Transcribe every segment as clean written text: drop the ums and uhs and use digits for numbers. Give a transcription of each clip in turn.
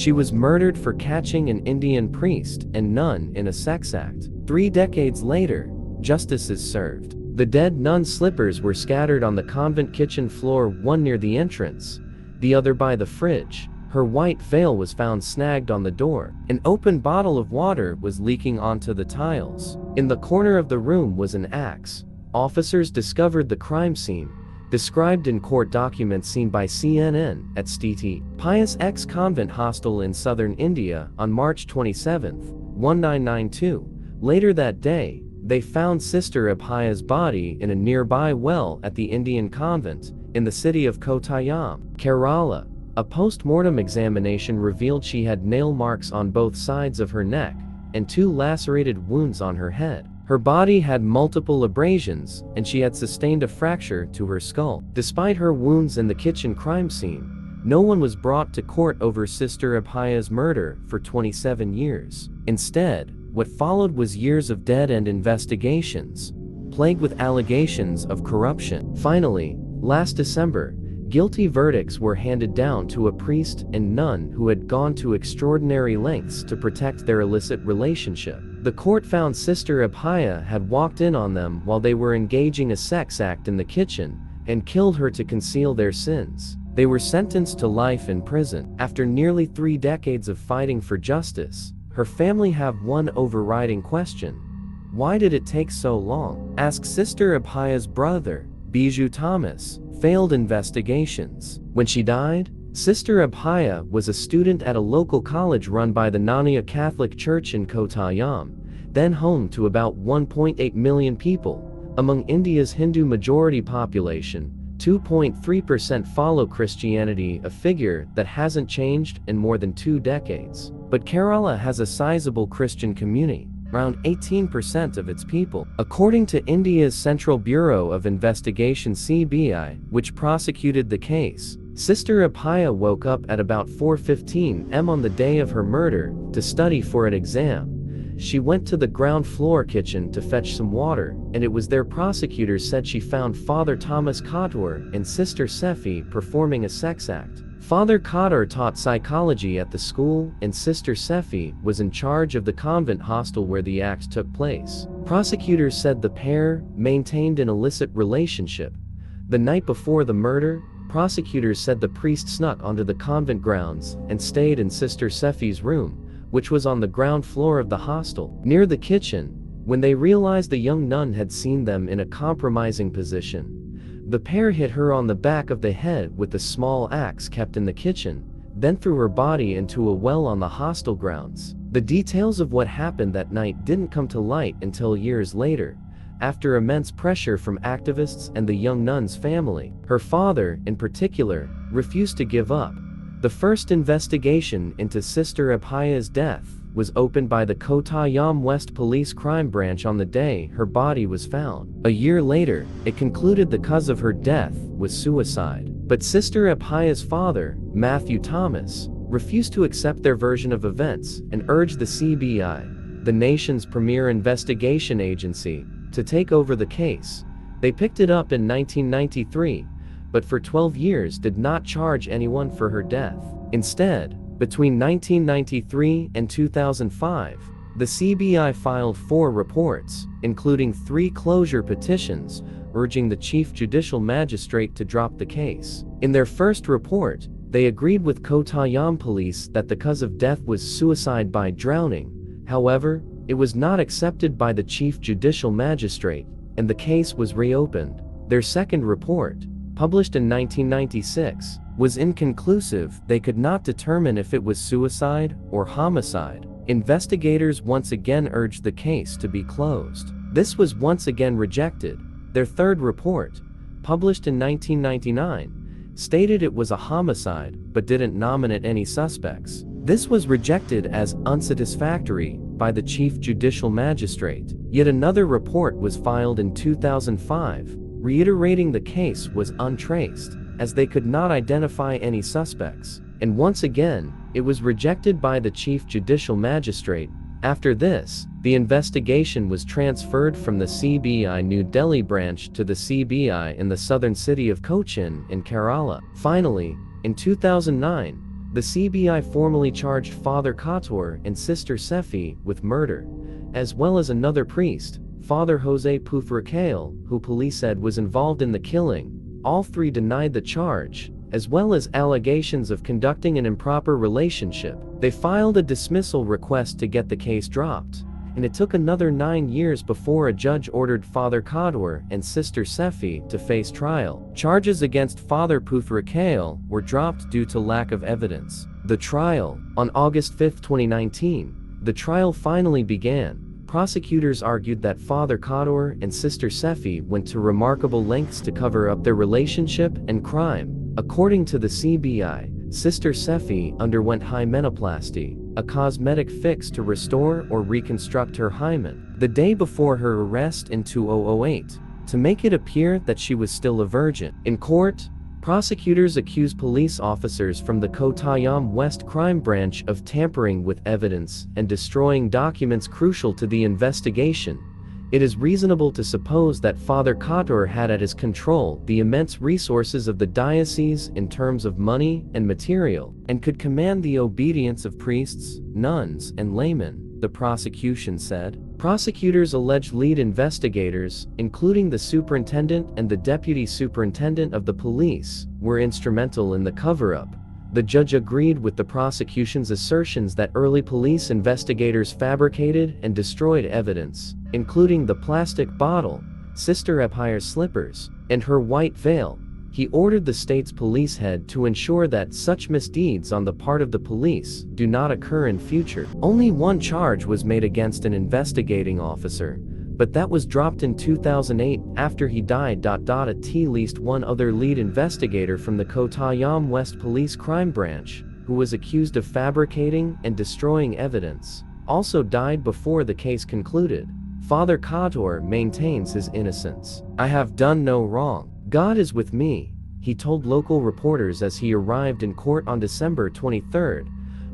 She was murdered for catching an Indian priest and nun in a sex act. 3 decades later, justice is served. The dead nun's slippers were scattered on the convent kitchen floor, one near the entrance, the other by the fridge. Her white veil was found snagged on the door. An open bottle of water was leaking onto the tiles. In the corner of the room was an axe. Officers discovered the crime scene, described in court documents seen by CNN at St. Pius X Convent Hostel in southern India on March 27, 1992. Later that day, they found Sister Abhaya's body in a nearby well at the Indian convent in the city of Kottayam, Kerala. A post-mortem examination revealed she had nail marks on both sides of her neck and 2 lacerated wounds on her head. Her body had multiple abrasions, and she had sustained a fracture to her skull. Despite her wounds in the kitchen crime scene, no one was brought to court over Sister Abhaya's murder for 27 years. Instead, what followed was years of dead-end investigations, plagued with allegations of corruption. Finally, last December, guilty verdicts were handed down to a priest and nun who had gone to extraordinary lengths to protect their illicit relationship. The court found Sister Abhaya had walked in on them while they were engaging a sex act in the kitchen and killed her to conceal their sins. They were sentenced to life in prison. After nearly 3 decades of fighting for justice, her family have one overriding question: why did it take so long? Ask Sister Abhaya's brother, Biju Thomas. Failed investigations. When she died, Sister Abhaya was a student at a local college run by the Knaniya Catholic Church in Kottayam, then home to about 1.8 million people. Among India's Hindu majority population, 2.3% follow Christianity, a figure that hasn't changed in more than 2 decades. But Kerala has a sizable Christian community, around 18% of its people. According to India's Central Bureau of Investigation (CBI), which prosecuted the case, Sister Abhaya woke up at about 4:15 am on the day of her murder to study for an exam. She went to the ground floor kitchen to fetch some water, and it was there prosecutors said she found Father Thomas Katur and Sister Sefi performing a sex act. Father Katur taught psychology at the school, and Sister Sefi was in charge of the convent hostel where the act took place. Prosecutors said the pair maintained an illicit relationship. The night before the murder, prosecutors said the priest snuck onto the convent grounds and stayed in Sister Sefi's room, which was on the ground floor of the hostel, near the kitchen, when they realized the young nun had seen them in a compromising position. The pair hit her on the back of the head with a small axe kept in the kitchen, then threw her body into a well on the hostel grounds. The details of what happened that night didn't come to light until years later, after immense pressure from activists and the young nun's family. Her father, in particular, refused to give up. The first investigation into Sister Abhaya's death was opened by the Kottayam West Police Crime Branch on the day her body was found. A year later, it concluded the cause of her death was suicide. But Sister Abhaya's father, Matthew Thomas, refused to accept their version of events and urged the CBI, the nation's premier investigation agency, to take over the case. They picked it up in 1993, but for 12 years did not charge anyone for her death. Instead, between 1993 and 2005, the CBI filed 4 reports, including 3 closure petitions, urging the Chief Judicial Magistrate to drop the case. In their first report, they agreed with Kottayam police that the cause of death was suicide by drowning. However, it was not accepted by the Chief Judicial Magistrate, and the case was reopened. Their second report, published in 1996, was inconclusive. They could not determine if it was suicide or homicide. Investigators once again urged the case to be closed. This was once again rejected. Their third report, published in 1999, stated it was a homicide but didn't nominate any suspects. This was rejected as unsatisfactory by the Chief Judicial Magistrate. Yet another report was filed in 2005, reiterating the case was untraced, as they could not identify any suspects. And once again, it was rejected by the Chief Judicial Magistrate. After this, the investigation was transferred from the CBI New Delhi branch to the CBI in the southern city of Cochin in Kerala. Finally, in 2009, The CBI formally charged Father Kator and Sister Sefi with murder, as well as another priest, Father Jose Pufracail, who police said was involved in the killing. All three denied the charge, as well as allegations of conducting an improper relationship. They filed a dismissal request to get the case dropped, and it took another 9 years before a judge ordered Father Kator and Sister Sefi to face trial. Charges against Father Pufracail were dropped due to lack of evidence. The trial, on August 5, 2019, the trial finally began. Prosecutors argued that Father Kator and Sister Sefi went to remarkable lengths to cover up their relationship and crime. According to the CBI, Sister Sefi underwent hymenoplasty, a cosmetic fix to restore or reconstruct her hymen, the day before her arrest in 2008, to make it appear that she was still a virgin. In court, prosecutors accused police officers from the Kottayam West Crime Branch of tampering with evidence and destroying documents crucial to the investigation. It is reasonable to suppose that Father Kator had at his control the immense resources of the diocese in terms of money and material, and could command the obedience of priests, nuns, and laymen, the prosecution said. Prosecutors alleged lead investigators, including the superintendent and the deputy superintendent of the police, were instrumental in the cover-up. The judge agreed with the prosecution's assertions that early police investigators fabricated and destroyed evidence, including the plastic bottle, Sister Abhaya's slippers, and her white veil. He ordered the state's police head to ensure that such misdeeds on the part of the police do not occur in future. Only one charge was made against an investigating officer, but that was dropped in 2008 after he died. At least one other lead investigator from the Kottayam West Police Crime Branch, who was accused of fabricating and destroying evidence, also died before the case concluded. Father Kator maintains his innocence. "I have done no wrong. God is with me," he told local reporters as he arrived in court on December 23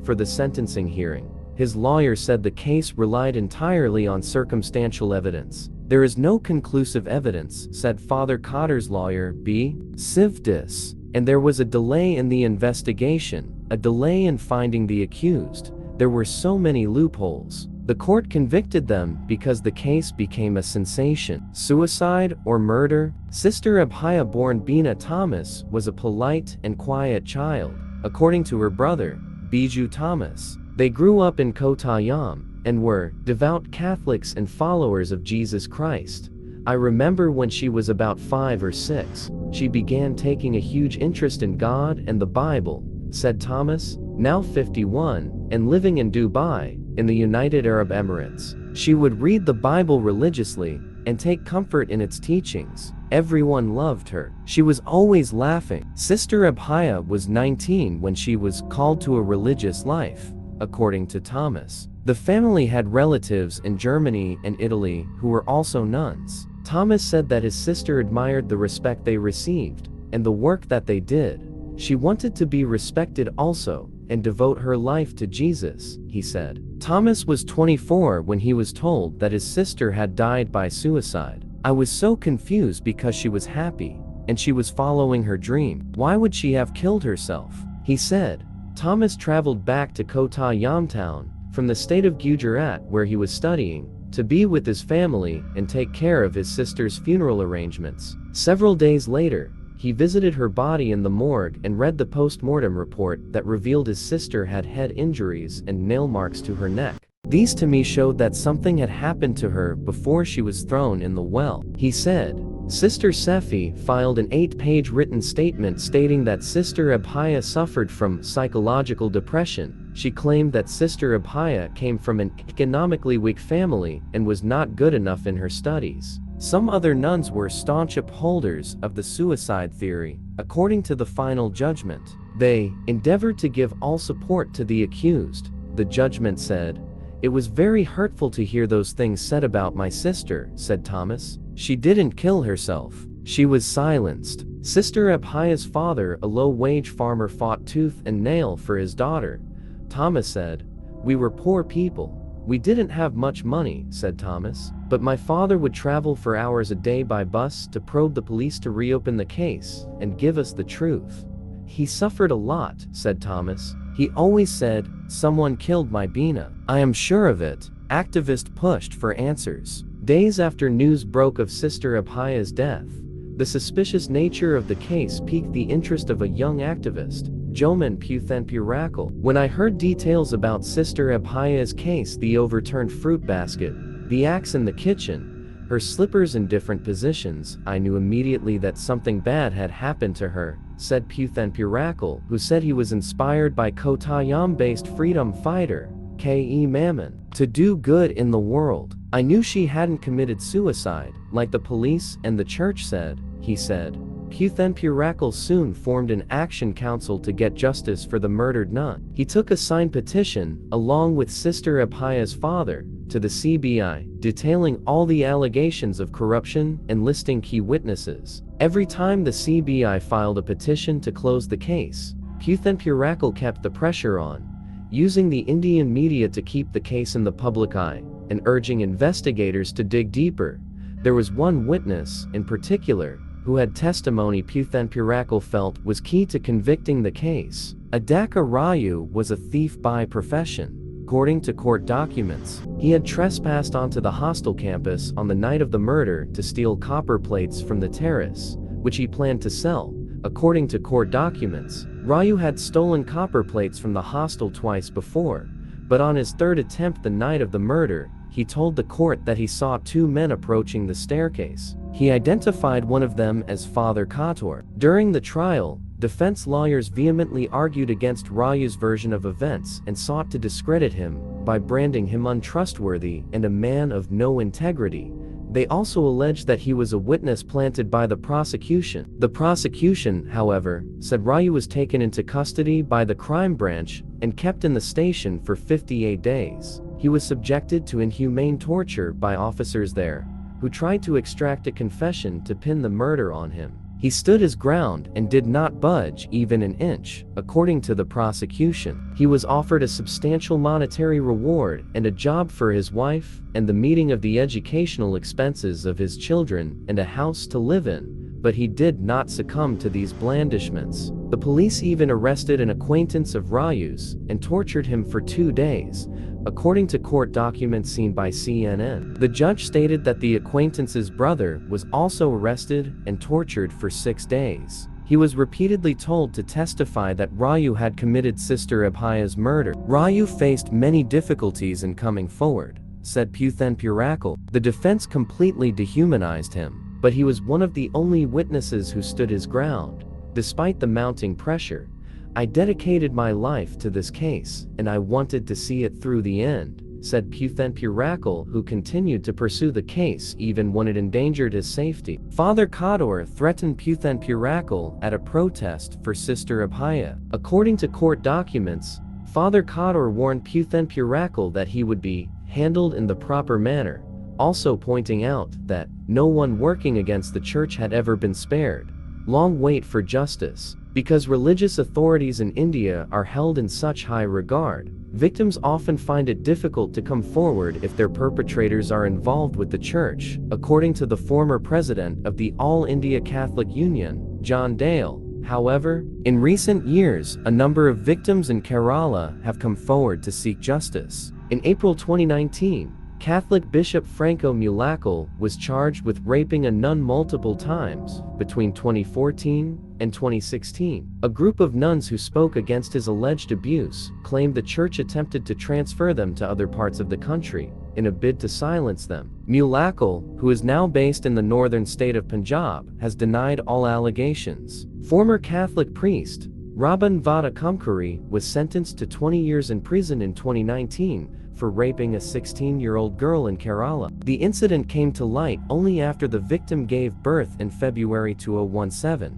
for the sentencing hearing. His lawyer said the case relied entirely on circumstantial evidence. "There is no conclusive evidence," said Father Kator's lawyer, B. Sivdis, "and there was a delay in the investigation, a delay in finding the accused. There were so many loopholes. The court convicted them because the case became a sensation." Suicide or murder? Sister Abhaya, born Bina Thomas, was a polite and quiet child, according to her brother, Biju Thomas. They grew up in Kottayam and were devout Catholics and followers of Jesus Christ. "I remember when she was about 5 or 6, she began taking a huge interest in God and the Bible," said Thomas, now 51, and living in Dubai, in the United Arab Emirates. "She would read the Bible religiously and take comfort in its teachings. Everyone loved her. She was always laughing." Sister Abhaya was 19 when she was called to a religious life, according to Thomas. The family had relatives in Germany and Italy who were also nuns. Thomas said that his sister admired the respect they received and the work that they did. "She wanted to be respected also and devote her life to Jesus," he said. Thomas was 24 when he was told that his sister had died by suicide. "I was so confused because she was happy and she was following her dream. Why would she have killed herself?" he said. Thomas traveled back to Kottayam town from the state of Gujarat, where he was studying, to be with his family and take care of his sister's funeral arrangements. Several days later, he visited her body in the morgue and read the post-mortem report that revealed his sister had head injuries and nail marks to her neck. "These to me showed that something had happened to her before she was thrown in the well," he said. Sister Sefi filed an 8-page written statement stating that Sister Abhaya suffered from psychological depression. She claimed that Sister Abhaya came from an economically weak family and was not good enough in her studies. Some other nuns were staunch upholders of the suicide theory. According to the final judgment, they endeavored to give all support to the accused. The judgment said, "It was very hurtful to hear those things said about my sister," said Thomas. "She didn't kill herself. She was silenced." Sister Abhaya's father, a low-wage farmer, fought tooth and nail for his daughter. Thomas said, "We were poor people. We didn't have much money," said Thomas. "But my father would travel for hours a day by bus to probe the police to reopen the case and give us the truth. He suffered a lot," said Thomas. He always said, "Someone killed my Bina. I am sure of it." Activist pushed for answers. Days after news broke of Sister Abhaya's death, the suspicious nature of the case piqued the interest of a young activist, Joman Puthenpurakal. "When I heard details about Sister Abhaya's case, the overturned fruit basket, the axe in the kitchen, her slippers in different positions, I knew immediately that something bad had happened to her," said Puthenpurakal, who said he was inspired by Kottayam-based freedom fighter, K.E. Mammon, to do good in the world. "I knew she hadn't committed suicide, like the police and the church said," he said. Puthenpurakal soon formed an action council to get justice for the murdered nun. He took a signed petition, along with Sister Abhaya's father, to the CBI, detailing all the allegations of corruption and listing key witnesses. Every time the CBI filed a petition to close the case, Puthenpurakal kept the pressure on, using the Indian media to keep the case in the public eye, and urging investigators to dig deeper. There was one witness, in particular, who had testimony Puthenpurakal felt was key to convicting the case. Adaka Rayu was a thief by profession. According to court documents, he had trespassed onto the hostel campus on the night of the murder to steal copper plates from the terrace, which he planned to sell. According to court documents, Rayu had stolen copper plates from the hostel twice before, but on his third attempt the night of the murder, he told the court that he saw two men approaching the staircase. He identified one of them as Father Kator. During the trial, defense lawyers vehemently argued against Rayu's version of events and sought to discredit him by branding him untrustworthy and a man of no integrity. They also alleged that he was a witness planted by the prosecution. The prosecution, however, said Rayu was taken into custody by the crime branch and kept in the station for 58 days. He was subjected to inhumane torture by officers there, who tried to extract a confession to pin the murder on him. He stood his ground and did not budge even an inch, according to the prosecution. He was offered a substantial monetary reward and a job for his wife, and the meeting of the educational expenses of his children and a house to live in, but he did not succumb to these blandishments. The police even arrested an acquaintance of Rayu's and tortured him for 2 days, according to court documents seen by CNN. The judge stated that the acquaintance's brother was also arrested and tortured for 6 days. He was repeatedly told to testify that Rayu had committed Sister Abhaya's murder. Rayu faced many difficulties in coming forward, said Puthenpurakal. The defense completely dehumanized him, but he was one of the only witnesses who stood his ground. Despite the mounting pressure, "I dedicated my life to this case, and I wanted to see it through the end," said Puthenpurakal, who continued to pursue the case even when it endangered his safety. Father Kator threatened Puthenpurakal at a protest for Sister Abhaya. According to court documents, Father Kator warned Puthenpurakal that he would be handled in the proper manner, also pointing out that no one working against the church had ever been spared. Long wait for justice. Because religious authorities in India are held in such high regard, victims often find it difficult to come forward if their perpetrators are involved with the church, according to the former president of the All India Catholic Union, John Dale. However, in recent years, a number of victims in Kerala have come forward to seek justice. In April 2019, Catholic Bishop Franco Mulakal was charged with raping a nun multiple times between 2014 and 2016. A group of nuns who spoke against his alleged abuse claimed the church attempted to transfer them to other parts of the country in a bid to silence them. Mulakal, who is now based in the northern state of Punjab, has denied all allegations. Former Catholic priest Rabban Vadakumkari was sentenced to 20 years in prison in 2019 for raping a 16-year-old girl in Kerala. The incident came to light only after the victim gave birth in February 2017.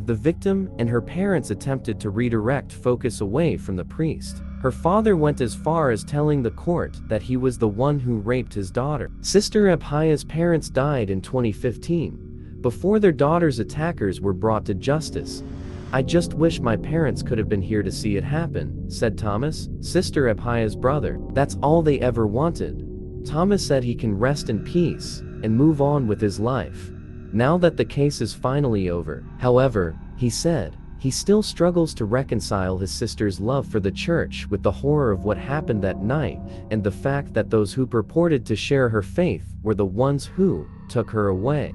The victim and her parents attempted to redirect focus away from the priest. Her father went as far as telling the court that he was the one who raped his daughter. Sister Abhaya's parents died in 2015, before their daughter's attackers were brought to justice. "I just wish my parents could have been here to see it happen," said Thomas, Sister Abhaya's brother. "That's all they ever wanted." Thomas said he can rest in peace and move on with his life now that the case is finally over. However, he said, he still struggles to reconcile his sister's love for the church with the horror of what happened that night and the fact that those who purported to share her faith were the ones who took her away.